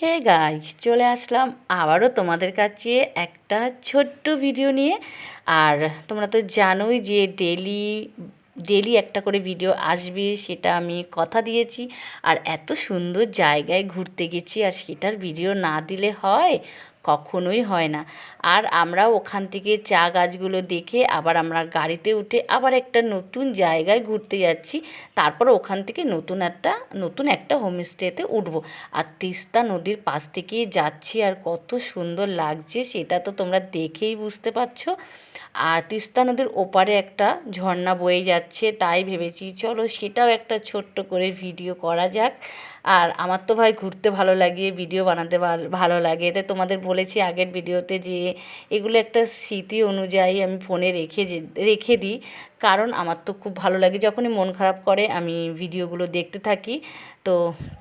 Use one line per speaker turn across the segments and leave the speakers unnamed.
Hey guys, চলে আসলাম আবারও তোমাদের কাছে একটা ছোট্ট ভিডিও নিয়ে। আর তোমরা তো জানোই যে ডেলি ডেলি একটা করে ভিডিও আসবে, সেটা আমি কথা দিয়েছি। আর এত সুন্দর জায়গায় ঘুরতে গেছি, আর সেটার ভিডিও না দিলে হয়? কখনোই হয় না। আর আমরা ওখান থেকে চা গাছগুলো দেখে আবার আমরা গাড়িতে উঠে আবার একটা নতুন জায়গায় ঘুরতে যাচ্ছি। তারপর ওখান থেকে নতুন একটা হোমস্টেতে উঠবো। আর তিস্তা নদীর পাশ থেকেই যাচ্ছি, আর কত সুন্দর লাগছে সেটা তো তোমরা দেখেই বুঝতে পারছো। আর তিস্তা নদীর ওপারে একটা ঝর্ণা বয়ে যাচ্ছে, তাই ভেবেছি চলো সেটাও একটা ছোট্ট করে ভিডিও করা যাক। আর আমার তো ভাই ঘুরতে ভালো লাগে, ভিডিও বানাতে ভালো লাগে, তাই তোমাদের বলেছি আগের ভিডিওতে যে এগুলো একটা স্মৃতি অনুযায়ী আমি ফোনে রেখে দিই। কারণ আমার তো খুব ভালো লাগে, যখনই মন খারাপ করে আমি ভিডিওগুলো দেখতে থাকি। তো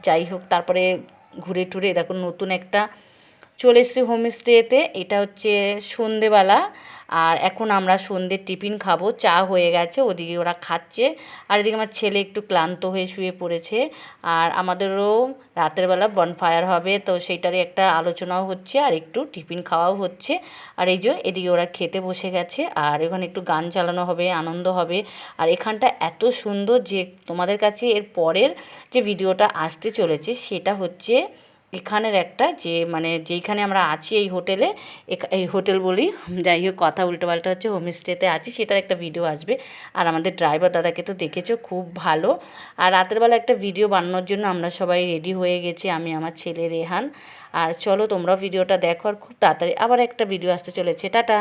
যাই হোক, তারপরে ঘুরে টুরে দেখো নতুন একটা চলে এসেছি হোমস্টেতে। এটা হচ্ছে সন্ধেবেলা, আর এখন আমরা সন্ধ্যের টিফিন খাবো। চা হয়ে গেছে, ওদিকে ওরা খাচ্ছে, আর এদিকে আমার ছেলে একটু ক্লান্ত হয়ে শুয়ে পড়েছে। আর আমাদেরও রাতের বেলা বনফায়ার হবে, তো সেইটারই একটা আলোচনাও হচ্ছে, আর একটু টিফিন খাওয়াও হচ্ছে। আর এই যে এদিকে ওরা খেতে বসে গেছে, আর এখানে একটু গান চালানো হবে, আনন্দ হবে। আর এখানটা এত সুন্দর যে তোমাদের কাছে এর পরের যে ভিডিওটা আসতে চলেছে সেটা হচ্ছে এখানের একটা যে মানে যেইখানে আমরা আছি এই হোটেলে, এই হোটেল বলি, যাই হোক কথা উল্টোপাল্টা হচ্ছে, হোমস্টেতে আছি সেটার একটা ভিডিও আসবে। আর আমাদের ড্রাইভার দাদাকে তো দেখেছো, খুব ভালো। আর রাতের বেলা একটা ভিডিও বানানোর জন্য আমরা সবাই রেডি হয়ে গেছি, আমি আমার ছেলে রেহান। আর চলো তোমরাও ভিডিওটা দেখো, আর খুব তাড়াতাড়ি আবার একটা ভিডিও আসতে চলেছে। টাটা।